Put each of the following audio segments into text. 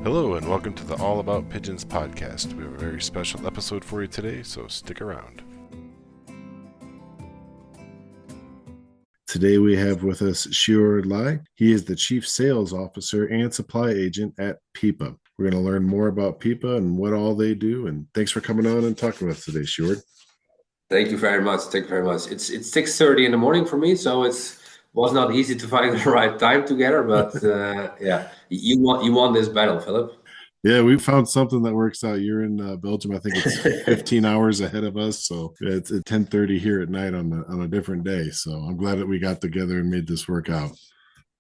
Hello and welcome to the All About Pigeons podcast. We have a very special episode for you today, so stick around. Today we have with us Sjoerd Lei. He is the Chief Sales Officer and Supply Agent at PIPA. We're going to learn more about PIPA and what all they do. And thanks for coming on and talking with us today, Sjoerd. Thank you very much. It's 6:30 in the morning for me, so was not easy to find the right time together. But yeah, you won this battle, Philip. Yeah, we found something that works out. You're in Belgium. I think it's 15 hours ahead of us, so it's at 10:30 here at night on a different day. So I'm glad that we got together and made this work out.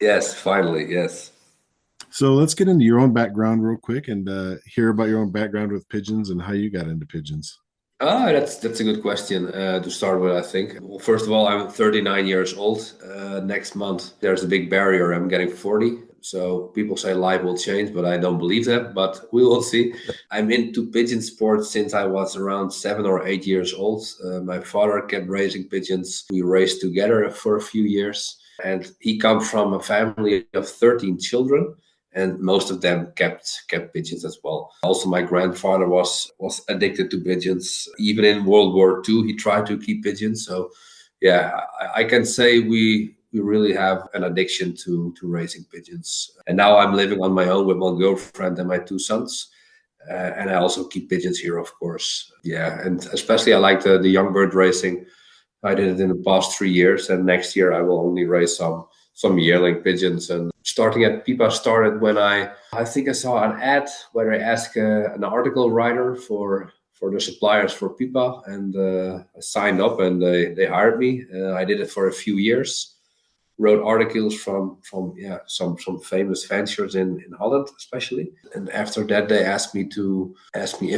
Yes, finally, yes. So let's get into your own background real quick and hear about your own background with pigeons and how you got into pigeons. That's a good question to start with, I think. Well, first of all, I'm 39 years old. Next month, there's a big barrier. I'm getting 40. So people say life will change, but I don't believe that. But we will see. I'm into pigeon sports since I was around 7 or 8 years old. My father kept raising pigeons. We raised together for a few years. And he comes from a family of 13 children. And most of them kept pigeons as well. Also, my grandfather was addicted to pigeons. Even in World War II, he tried to keep pigeons. So, yeah, I can say we really have an addiction to raising pigeons. And now I'm living on my own with my girlfriend and my 2 sons. And I also keep pigeons here, of course. Yeah, and especially I like the young bird racing. I did it in the past 3 years, and next year I will only raise some yearling pigeons. And starting at PIPA started when I think I saw an ad where they asked an article writer for the suppliers for PIPA, and I signed up and they hired me. I did it for a few years, wrote articles from some famous ventures in Holland especially. And after that they asked me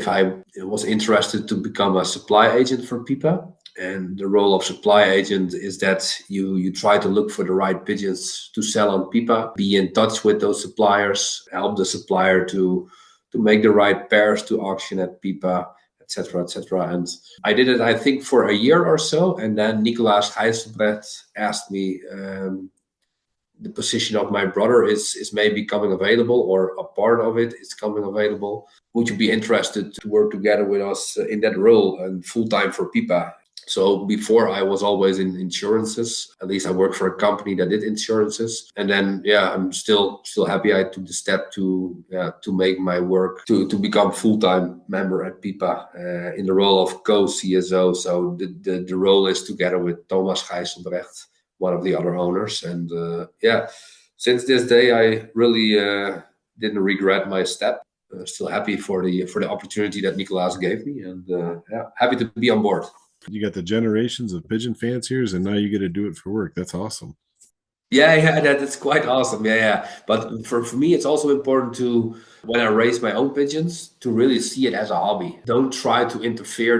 if I was interested to become a supply agent for PIPA. And the role of supply agent is that you try to look for the right pigeons to sell on PIPA, be in touch with those suppliers, help the supplier to make the right pairs to auction at PIPA, etc., etc. And I did it, I think, for a year or so. And then Nicolaas Gijsselbrecht asked me, the position of my brother is maybe coming available, or a part of it is coming available. Would you be interested to work together with us in that role and full-time for PIPA? So before I was always in insurances. At least I worked for a company that did insurances. And then, I'm still happy I took the step to make my work to become full-time member at PIPA in the role of co-CSO. So the role is together with Thomas Gijsselbrecht, one of the other owners. And since this day, I really didn't regret my step. Still happy for the opportunity that Nicolaas gave me, and happy to be on board. You got the generations of pigeon fanciers, and now you get to do it for work. That's awesome. Yeah, that's quite awesome. Yeah. But for me, it's also important to, when I raise my own pigeons, to really see it as a hobby. Don't try to interfere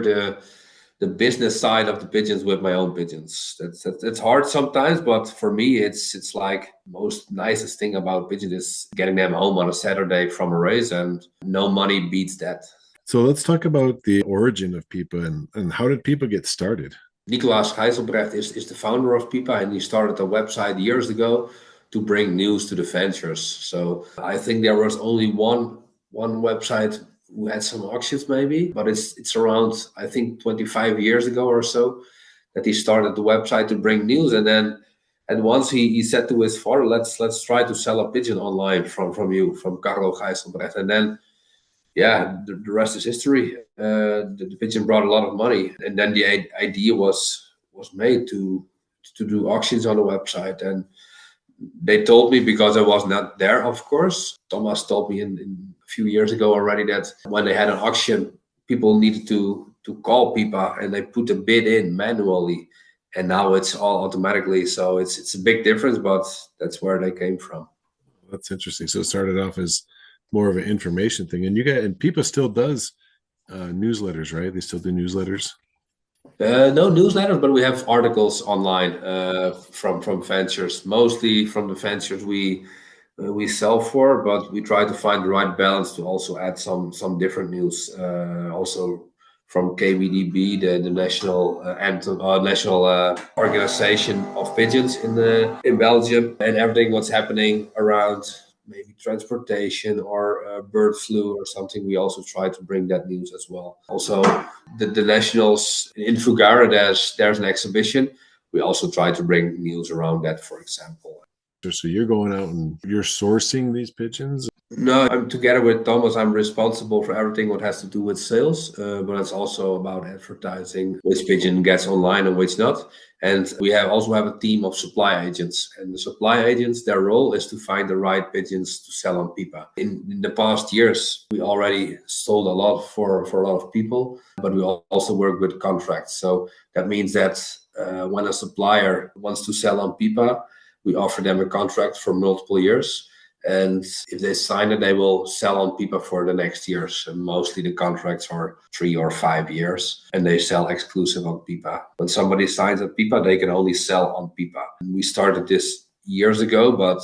the business side of the pigeons with my own pigeons. That's hard sometimes, but for me, it's like most nicest thing about pigeons is getting them home on a Saturday from a race, and no money beats that. So let's talk about the origin of PIPA and how did PIPA get started? Nicolaas Gijsselbrecht is the founder of PIPA, and he started a website years ago to bring news to the ventures. So I think there was only one website who had some auctions maybe, but it's around, I think, 25 years ago or so that he started the website to bring news. And once he said to his father, let's try to sell a pigeon online from Carlo Gijsselbrecht. And then the rest is history. The pigeon brought a lot of money, and then the idea was made to do auctions on the website. And they told me, because I was not there, of course. Thomas told me in a few years ago already that when they had an auction, people needed to call PIPA, and they put a bid in manually, and now it's all automatically. So it's a big difference, but that's where they came from. That's interesting. So it started off as more of an information thing, and PIPA still does newsletters, right? They still do newsletters. No newsletters, but we have articles online from ventures. Mostly from the ventures we sell for, but we try to find the right balance to also add some different news. Also from KBDB, the national organization of pigeons in Belgium, and everything what's happening around maybe transportation or bird flu or something, we also try to bring that news as well. Also, the nationals in Fugara, there's an exhibition. We also try to bring news around that, for example. So you're going out and you're sourcing these pigeons? No, I'm together with Thomas. I'm responsible for everything what has to do with sales, but it's also about advertising, which pigeon gets online and which not. And we also have a team of supply agents. And the supply agents, their role is to find the right pigeons to sell on PIPA. In the past years, we already sold a lot for a lot of people, but we also work with contracts. So that means that when a supplier wants to sell on PIPA, we offer them a contract for multiple years. And if they sign it, they will sell on PIPA for the next years. And mostly the contracts are 3 or 5 years, and they sell exclusive on PIPA. When somebody signs on PIPA, they can only sell on PIPA. And we started this years ago, but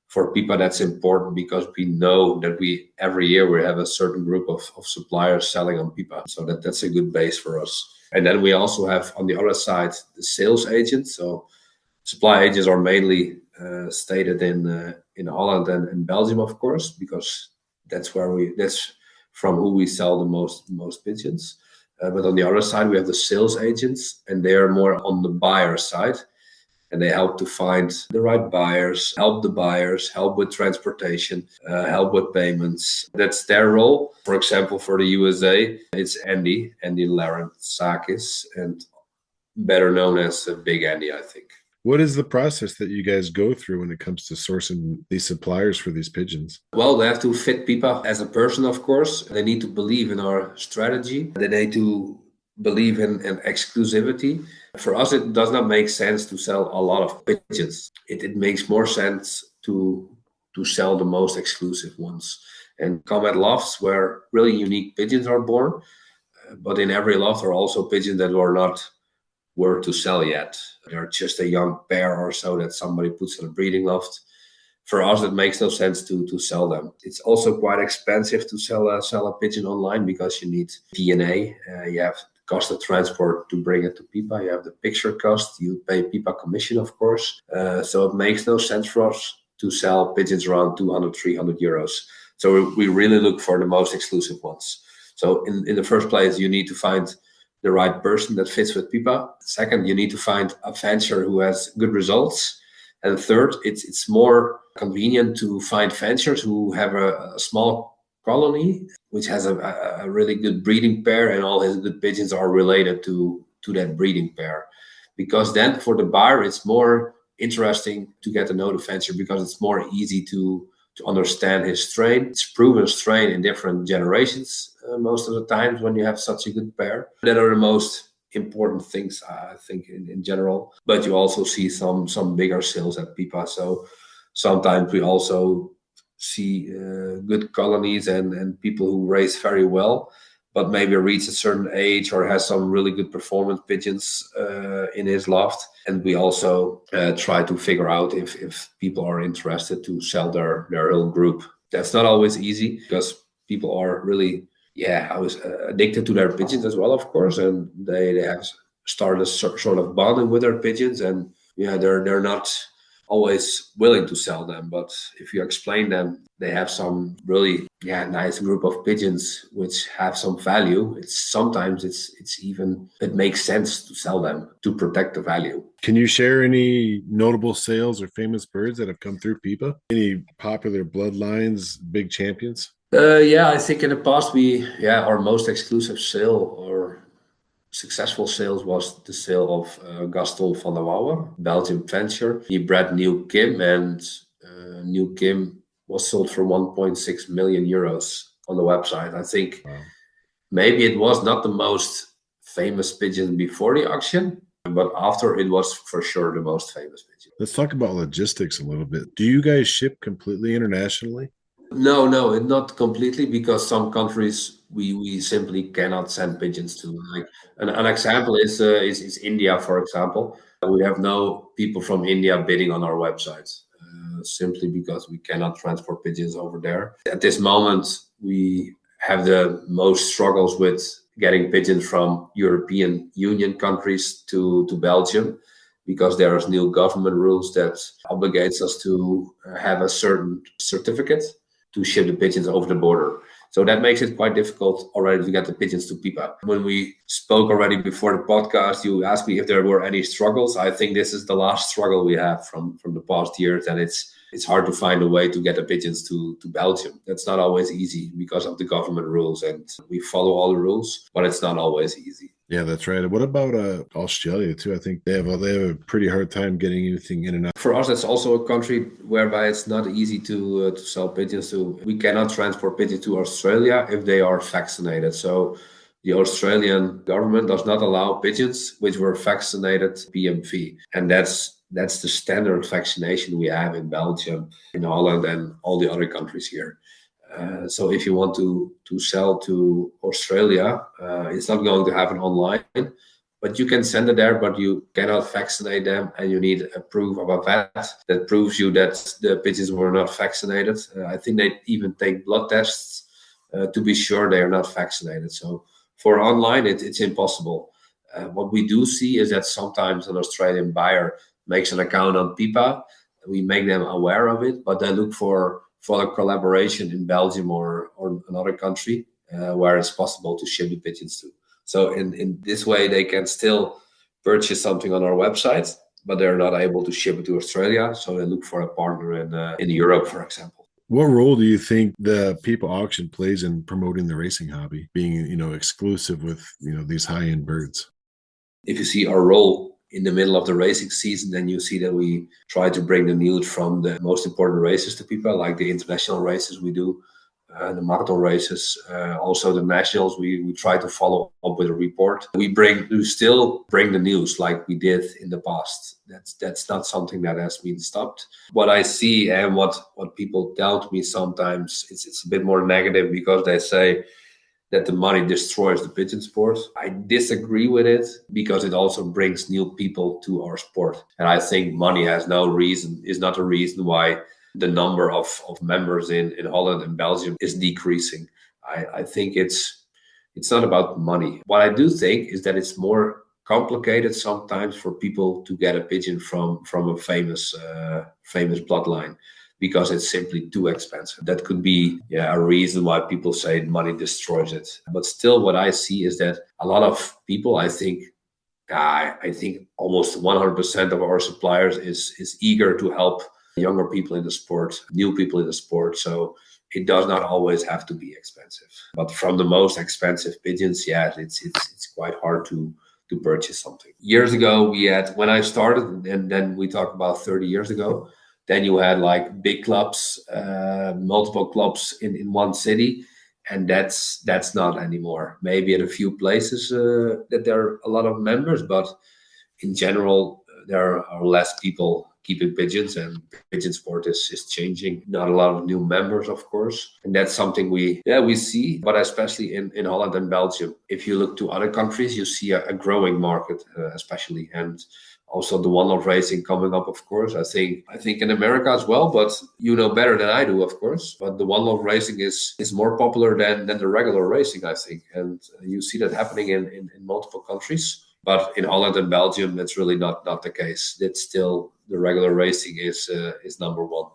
for PIPA, that's important because we know that every year we have a certain group of suppliers selling on PIPA. So that's a good base for us. And then we also have on the other side the sales agents. So supply agents are mainly stated in Holland and in Belgium, of course, because that's from who we sell the most pigeons. But on the other side, we have the sales agents, and they are more on the buyer side, and they help to find the right buyers, help the buyers, help with transportation, help with payments. That's their role. For example, for the USA, it's Andy Larentzakis, and better known as Big Andy, I think. What is the process that you guys go through when it comes to sourcing these suppliers for these pigeons? Well, they have to fit PIPA as a person, of course. They need to believe in our strategy. They need to believe in exclusivity. For us, it does not make sense to sell a lot of pigeons. It makes more sense to sell the most exclusive ones and come at lofts where really unique pigeons are born. But in every loft are also pigeons that were to sell yet. They're just a young pair or so that somebody puts in a breeding loft. For us, it makes no sense to sell them. It's also quite expensive to sell a pigeon online because you need DNA. You have the cost of transport to bring it to PIPA. You have the picture cost. You pay PIPA commission, of course. So it makes no sense for us to sell pigeons around 200, 300 euros. So we really look for the most exclusive ones. So in the first place, you need to find the right person that fits with PIPA. Second, you need to find a fancier who has good results. And third, it's more convenient to find fanciers who have a small colony, which has a really good breeding pair, and all his good pigeons are related to that breeding pair. Because then for the buyer, it's more interesting to get to know the fancier because it's more easy to understand his strain. It's proven strain in different generations most of the times when you have such a good pair. That are the most important things, I think, in general. But you also see some bigger sales at PIPA. So sometimes we also see good colonies and people who raise very well, but maybe reach a certain age or has some really good performance pigeons in his loft. And we also try to figure out if people are interested to sell their whole group. That's not always easy because people are really, I was addicted to their pigeons as well, of course. And they have started a sort of bonding with their pigeons. And they're not always willing to sell them. But if you explain them, they have some really nice group of pigeons which have some value. It makes sense to sell them to protect the value. Can you share any notable sales or famous birds that have come through PIPA? Any popular bloodlines, big champions? I think in the past our most exclusive sale or successful sales was the sale of Gaston van der Wouwer, Belgian fancier. He bred New Kim, and New Kim was sold for 1.6 million euros on the website. I think maybe it was not the most famous pigeon before the auction, but after it was for sure the most famous pigeon. Let's talk about logistics a little bit. Do you guys ship completely internationally? No, not completely, because some countries we simply cannot send pigeons to. Like an example is India, for example. We have no people from India bidding on our website, simply because we cannot transport pigeons over there. At this moment, we have the most struggles with getting pigeons from European Union countries to Belgium. because there's new government rules that obligates us to have a certain certificate to ship the pigeons over the border. So that makes it quite difficult already to get the pigeons to PIPA. When we spoke already before the podcast, you asked me if there were any struggles. I think this is the last struggle we have from the past years, and it's hard to find a way to get the pigeons to Belgium. That's not always easy because of the government rules, and we follow all the rules, but it's not always easy. Yeah, that's right. What about Australia too? I think they have a pretty hard time getting anything in and out. For us, it's also a country whereby it's not easy to sell pigeons to. We cannot transport pigeons to Australia if they are vaccinated. So the Australian government does not allow pigeons which were vaccinated PMV, and that's the standard vaccination we have in Belgium, in Holland, and all the other countries here. So if you want to sell to Australia, it's not going to happen online, but you can send it there, but you cannot vaccinate them, and you need a proof of a vet that proves you that the pigeons were not vaccinated. I think they even take blood tests to be sure they are not vaccinated. So for online, it's impossible. What we do see is that sometimes an Australian buyer makes an account on PIPA. We make them aware of it, but they look for a collaboration in Belgium or another country where it's possible to ship the pigeons to. So in this way, they can still purchase something on our website, but they're not able to ship it to Australia. So they look for a partner in Europe, for example. What role do you think the PIPA auction plays in promoting the racing hobby, being exclusive with these high-end birds? If you see our role in the middle of the racing season, then you see that we try to bring the news from the most important races to people, like the international races we do, the marathon races, also the nationals. We try to follow up with a report. We still bring the news like we did in the past. That's not something that has been stopped. What I see and what people doubt me sometimes, it's a bit more negative because they say that the money destroys the pigeon sport. I disagree with it because it also brings new people to our sport. And I think money is not a reason why the number of members in Holland and Belgium is decreasing. I think it's not about money. What I do think is that it's more complicated sometimes for people to get a pigeon from a famous bloodline, because it's simply too expensive. That could be a reason why people say money destroys it. But still, what I see is that a lot of people, I think almost 100% of our suppliers is eager to help younger people in the sport, new people in the sport. So it does not always have to be expensive. But from the most expensive pigeons, it's quite hard to purchase something. Years ago, when I started, and then we talk about 30 years ago, then you had like big clubs, multiple clubs in one city, and that's not anymore. Maybe at a few places that there are a lot of members, but in general, there are less people keeping pigeons, and pigeon sport is changing. Not a lot of new members, of course, and that's something we see, but especially in Holland and Belgium. If you look to other countries, you see a growing market, especially, and also the one-off racing coming up, of course. I think in America as well, but you know better than I do, of course. But the one-off racing is more popular than the regular racing, I think. And you see that happening in multiple countries. But in Holland and Belgium, that's really not the case. It's still the regular racing is number one.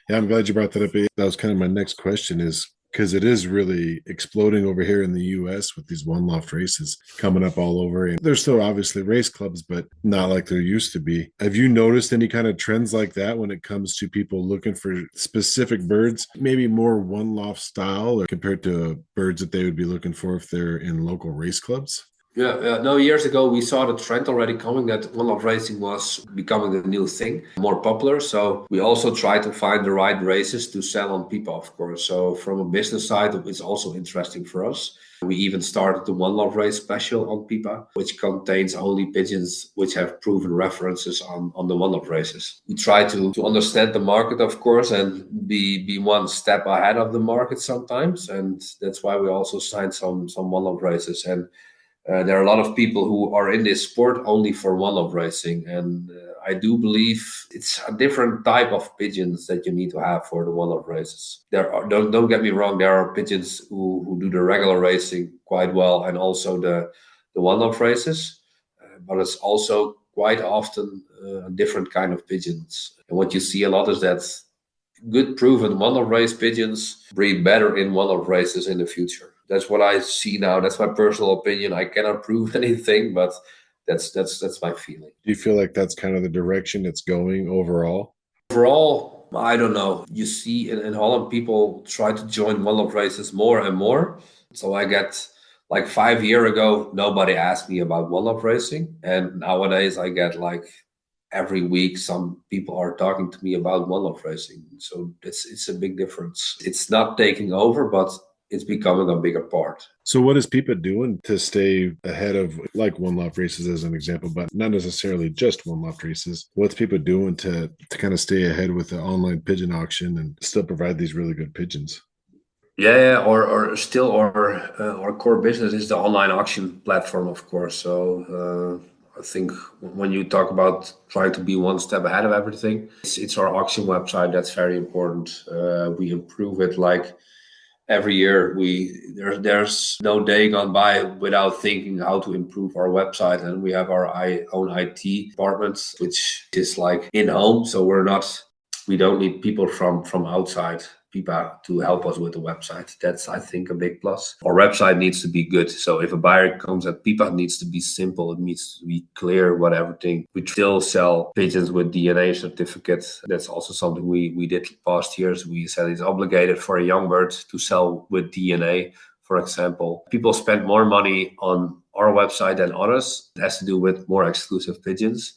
Yeah, I'm glad you brought that up. That was kind of my next question, is because it is really exploding over here in the US with these one loft races coming up all over. And there's still obviously race clubs, but not like there used to be. Have you noticed any kind of trends like that when it comes to people looking for specific birds, maybe more one loft style, or compared to birds that they would be looking for if they're in local race clubs? No, years ago, we saw the trend already coming that one-off racing was becoming the new thing, more popular. So we also try to find the right races to sell on PIPA, of course. So from a business side, it's also interesting for us. We even started the one-off race special on PIPA, which contains only pigeons which have proven references on the one-off races. We try to understand the market, of course, and be one step ahead of the market sometimes. And that's why we also signed some one-off races. And there are a lot of people who are in this sport only for one-off racing, and I do believe it's a different type of pigeons that you need to have for the one-off races. Don't get me wrong, there are pigeons who do the regular racing quite well and also the one-off races, but it's also quite often a different kind of pigeons. And what you see a lot is that good proven one-off race pigeons breed better in one-off races in the future. That's what I see now. That's my personal opinion. I cannot prove anything, but that's my feeling. Do you feel like that's kind of the direction it's going overall? Overall, I don't know. You see in Holland, people try to join one-off races more and more. So I get like 5 years ago, nobody asked me about one-off racing. And nowadays I get like every week some people are talking to me about one-off racing. So it's a big difference. It's not taking over, but it's becoming a bigger part. So what is PIPA doing to stay ahead of like one loft races as an example, but not necessarily just one loft races? What's PIPA doing to kind of stay ahead with the online pigeon auction and still provide these really good pigeons? Yeah, or still our core business is the online auction platform, of course. So I think when you talk about trying to be one step ahead of everything, it's our auction website that's very important. We improve it like every year. There's no day gone by without thinking how to improve our website, and we have our own IT department, which is like in home. So we don't need people from outside PIPA to help us with the website. That's, I think, a big plus. Our website needs to be good. So if a buyer comes at PIPA, it needs to be simple. It needs to be clear what everything. We still sell pigeons with DNA certificates. That's also something we did past years. We said it's obligated for a young bird to sell with DNA. For example, people spend more money on our website than others. It has to do with more exclusive pigeons,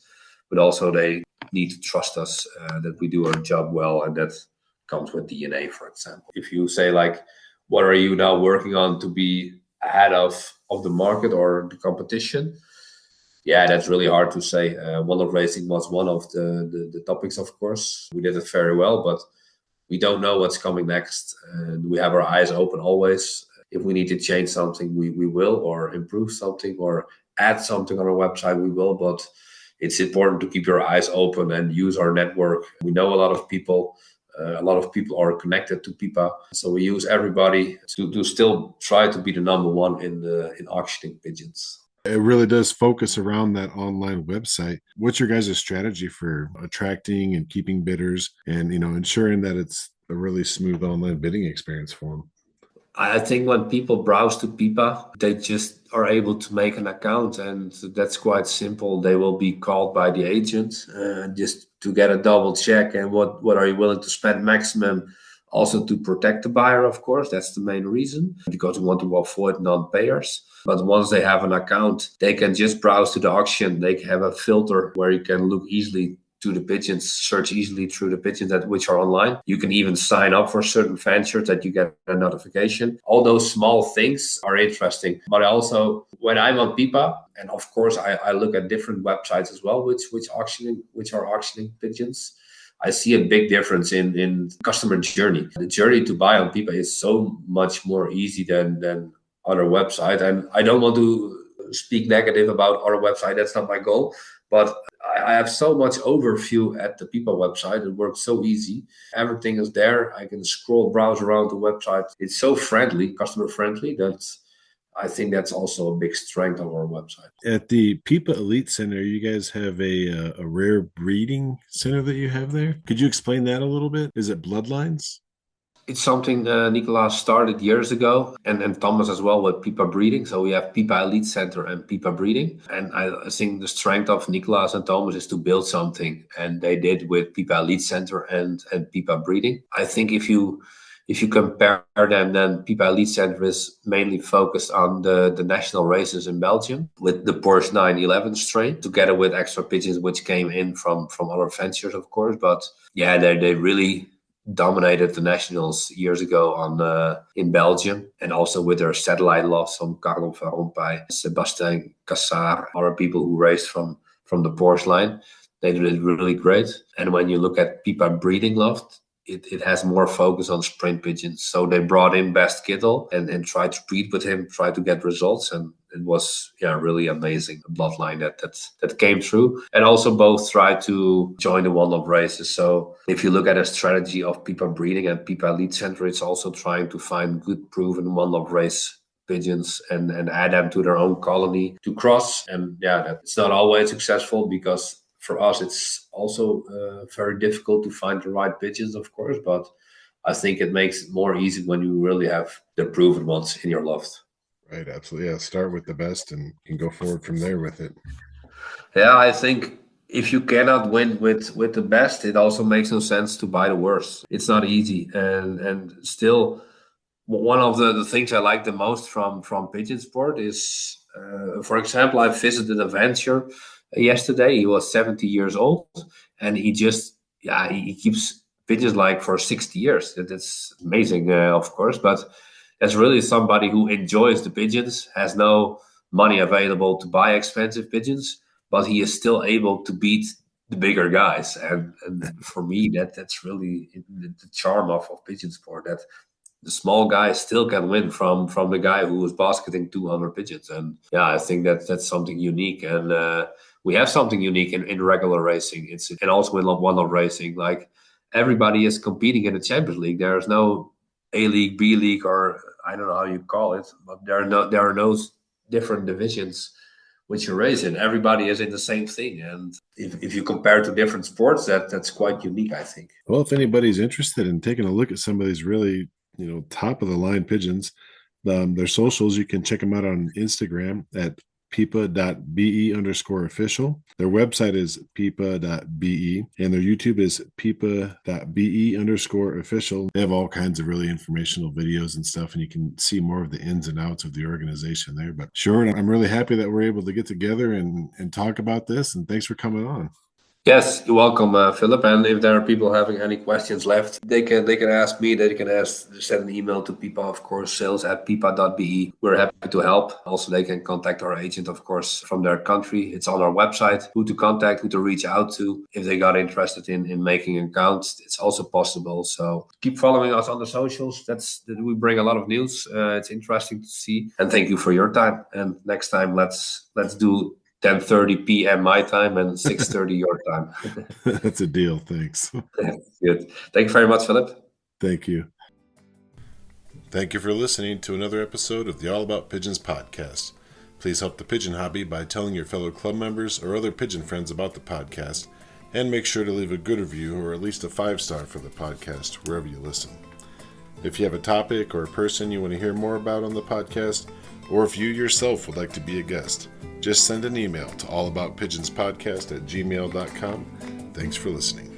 but also they need to trust us that we do our job well, and that comes with DNA, for example. If you say like, what are you now working on to be ahead of the market or the competition? Yeah, that's really hard to say. One-off racing was one of the topics, of course. We did it very well, but we don't know what's coming next. And we have our eyes open always. If we need to change something, we will, or improve something, or add something on our website, we will. But it's important to keep your eyes open and use our network. We know a lot of people. A lot of people are connected to PIPA, so we use everybody to still try to be the number one in auctioning pigeons. It really does focus around that online website. What's your guys' strategy for attracting and keeping bidders and, ensuring that it's a really smooth online bidding experience for them? I think when people browse to PIPA, they just are able to make an account, and that's quite simple. They will be called by the agent just to get a double check and what are you willing to spend maximum, also to protect the buyer, of course. That's the main reason, because we want to avoid non-payers. But once they have an account, they can just browse to the auction. They have a filter where you can look easily to the pigeons, search easily through the pigeons which are online. You can even sign up for certain ventures that you get a notification. All those small things are interesting. But also, when I'm on PIPA, and of course I look at different websites as well, which are auctioning pigeons, I see a big difference in customer journey. The journey to buy on PIPA is so much more easy than other website. And I don't want to speak negative about our website. That's not my goal. But I have so much overview at the PIPA website. It works so easy. Everything is there. I can scroll, browse around the website. It's so friendly, customer friendly, that I think that's also a big strength of our website. At the PIPA Elite Center, you guys have a rare breeding center that you have there. Could you explain that a little bit? Is it bloodlines? It's something Nicolas started years ago, and Thomas as well, with PIPA breeding. So we have PIPA Elite Center and PIPA breeding. And I think the strength of Nicolas and Thomas is to build something, and they did with PIPA Elite Center and PIPA breeding. I think if you compare them, then PIPA Elite Center is mainly focused on the national races in Belgium with the Porsche 911 strain, together with extra pigeons which came in from other ventures, of course. But yeah, they really dominated the nationals years ago in Belgium, and also with their satellite lots from Carlo van Rompuy, Sebastien Cassard, other people who raced from the Porsche line. They did it really great. And when you look at PIPA breeding loft, it has more focus on sprint pigeons. So they brought in Best Kittel and tried to breed with him, tried to get results, and it was really amazing, the bloodline that came through. And also both tried to join the one-off races. So if you look at a strategy of PIPA breeding and PIPA Elite Center, it's also trying to find good proven one-off race pigeons and add them to their own colony to cross. And yeah, that's not always successful because for us, it's also very difficult to find the right pigeons, of course. But I think it makes it more easy when you really have the proven ones in your loft. Right, absolutely. Yeah, start with the best and can go forward from there with it. Yeah, I think if you cannot win with the best, it also makes no sense to buy the worst. It's not easy, and still, one of the things I like the most from pigeon sport is, for example, I visited a venture yesterday. He was 70 years old, and he just he keeps pigeons like for 60 years. That's amazing, of course, but that's really somebody who enjoys the pigeons, has no money available to buy expensive pigeons, but he is still able to beat the bigger guys. And for me, that's really the charm of pigeon sport, that the small guy still can win from the guy who is basketing 200 pigeons. And yeah, I think that's something unique. And we have something unique in regular racing. And also in one-off racing. Like, everybody is competing in the Champions League. There is no A League, B League, or I don't know how you call it, but there are no different divisions which you race in. Everybody is in the same thing. And if you compare to different sports, that's quite unique, I think. Well, if anybody's interested in taking a look at some of these really, top of the line pigeons, their socials, you can check them out on Instagram at pipa.be_official. Their website is pipa.be, and their YouTube is pipa.be_official. They have all kinds of really informational videos and stuff, and you can see more of the ins and outs of the organization there. But Sjoerd, I'm really happy that we're able to get together and talk about this, and thanks for coming on. Yes, you're welcome, Philip. And if there are people having any questions left, they can ask me. They can send an email to PIPA, of course, sales@pipa.be. We're happy to help. Also, they can contact our agent, of course, from their country. It's on our website, who to contact, who to reach out to. If they got interested in making an account, it's also possible. So keep following us on the socials. We bring a lot of news. It's interesting to see. And thank you for your time. And next time, let's do 10:30 p.m. my time and 6:30 your time. That's a deal. Thanks. Good. Thank you very much, Philip. Thank you. Thank you for listening to another episode of the All About Pigeons podcast. Please help the pigeon hobby by telling your fellow club members or other pigeon friends about the podcast, and make sure to leave a good review or at least a 5-star for the podcast wherever you listen. If you have a topic or a person you want to hear more about on the podcast, or if you yourself would like to be a guest, just send an email to allaboutpigeonspodcast@gmail.com. Thanks for listening.